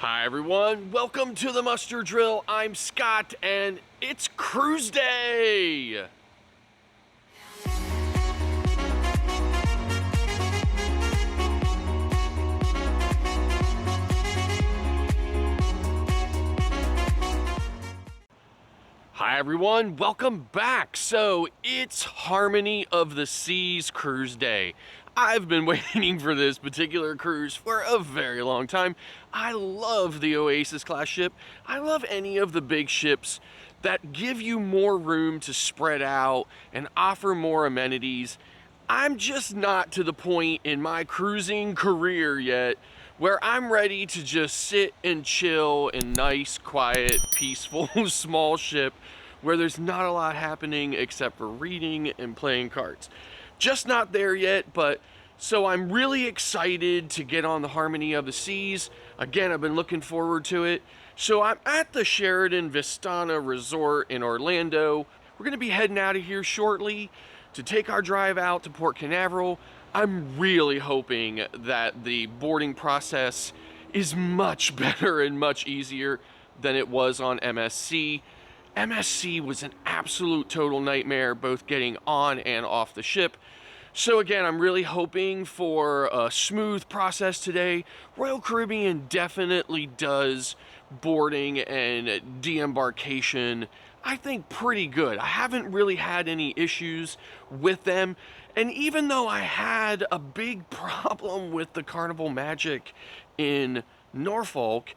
Hi everyone, welcome to the muster drill. I'm Scott and it's cruise day. Hi everyone, welcome back. So it's Harmony of the Seas cruise day. I've been waiting for this particular cruise for a very long time. I love the Oasis class ship. I love any of the big ships that give you more room to spread out and offer more amenities. I'm just not to the point in my cruising career yet where I'm ready to just sit and chill in nice, quiet, peaceful, small ship where there's not a lot happening except for reading and playing cards. Just not there yet, but so I'm really excited to get on the Harmony of the Seas. Again, I've been looking forward to it. So I'm at the Sheraton Vistana Resort in Orlando. We're gonna be heading out of here shortly to take our drive out to Port Canaveral. I'm really hoping that the boarding process is much better and much easier than it was on MSC. MSC was an absolute total nightmare, both getting on and off the ship. So again, I'm really hoping for a smooth process today. Royal Caribbean definitely does boarding and de-embarkation, I think, pretty good. I haven't really had any issues with them. And even though I had a big problem with the Carnival Magic in Norfolk,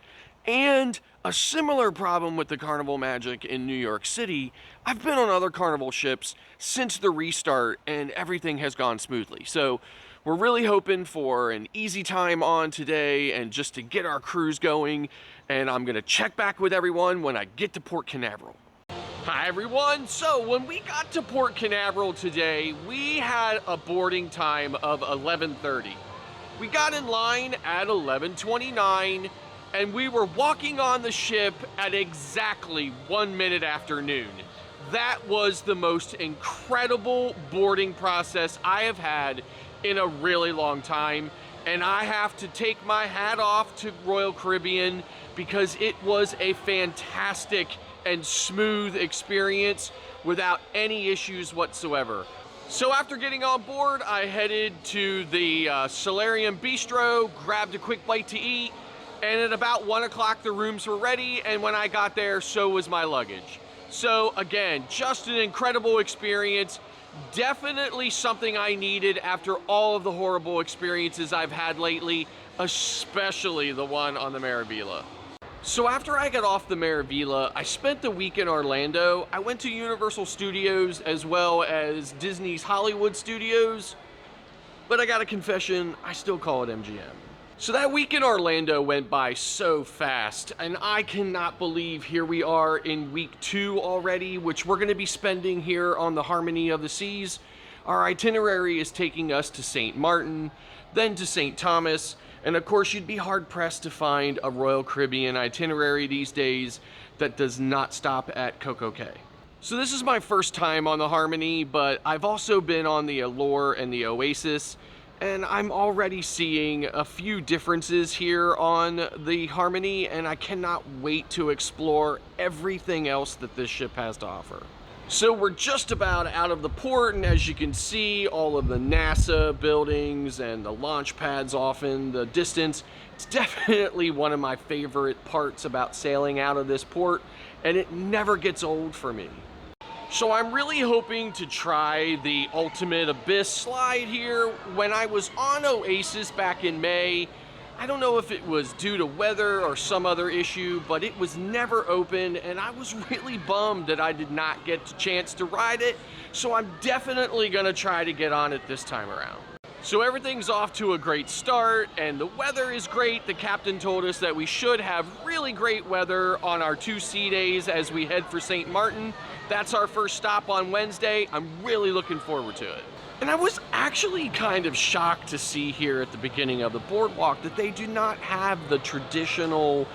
and a similar problem with the Carnival Magic in New York City, I've been on other Carnival ships since the restart and everything has gone smoothly. So we're really hoping for an easy time on today and just to get our cruise going. And I'm gonna check back with everyone when I get to Port Canaveral. Hi everyone, so when we got to Port Canaveral today, we had a boarding time of 11:30. We got in line at 11:29 and we were walking on the ship at exactly 1 minute after noon. That was the most incredible boarding process I have had in a really long time. And I have to take my hat off to Royal Caribbean because it was a fantastic and smooth experience without any issues whatsoever. So after getting on board, I headed to the Solarium Bistro, grabbed a quick bite to eat, and at about 1 o'clock the rooms were ready, and when I got there, so was my luggage. So again, just an incredible experience. Definitely something I needed after all of the horrible experiences I've had lately, especially the one on the Meraviglia. So after I got off the Meraviglia, I spent the week in Orlando. I went to Universal Studios as well as Disney's Hollywood Studios, but I got a confession, I still call it MGM. So that week in Orlando went by so fast, and I cannot believe here we are in week 2 already, which we're gonna be spending here on the Harmony of the Seas. Our itinerary is taking us to St. Martin, then to St. Thomas, and of course you'd be hard pressed to find a Royal Caribbean itinerary these days that does not stop at Cococay. So this is my first time on the Harmony, but I've also been on the Allure and the Oasis, and I'm already seeing a few differences here on the Harmony, and I cannot wait to explore everything else that this ship has to offer. So we're just about out of the port, and as you can see, all of the NASA buildings and the launch pads off in the distance. It's definitely one of my favorite parts about sailing out of this port, and it never gets old for me. So I'm really hoping to try the Ultimate Abyss slide here. When I was on Oasis back in May, I don't know if it was due to weather or some other issue, but it was never open, and I was really bummed that I did not get the chance to ride it. So I'm definitely gonna try to get on it this time around. So everything's off to a great start, and the weather is great. The captain told us that we should have really great weather on our 2 sea days as we head for St. Martin. That's our first stop on Wednesday. I'm really looking forward to it. And I was actually kind of shocked to see here at the beginning of the boardwalk that they do not have the traditional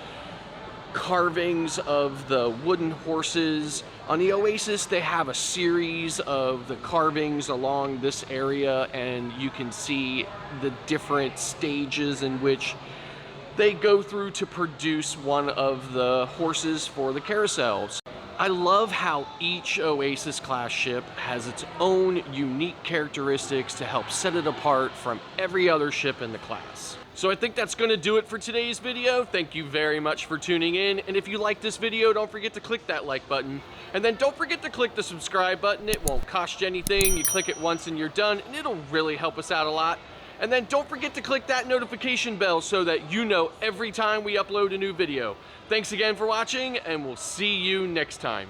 carvings of the wooden horses. On the Oasis, they have a series of the carvings along this area, and you can see the different stages in which they go through to produce one of the horses for the carousels. I love how each Oasis class ship has its own unique characteristics to help set it apart from every other ship in the class. So I think that's going to do it for today's video. Thank you very much for tuning in, and if you like this video, don't forget to click that like button, and then don't forget to click the subscribe button. It won't cost you anything. You click it once and you're done, and it'll really help us out a lot. And then don't forget to click that notification bell so that you know every time we upload a new video. Thanks again for watching, and we'll see you next time.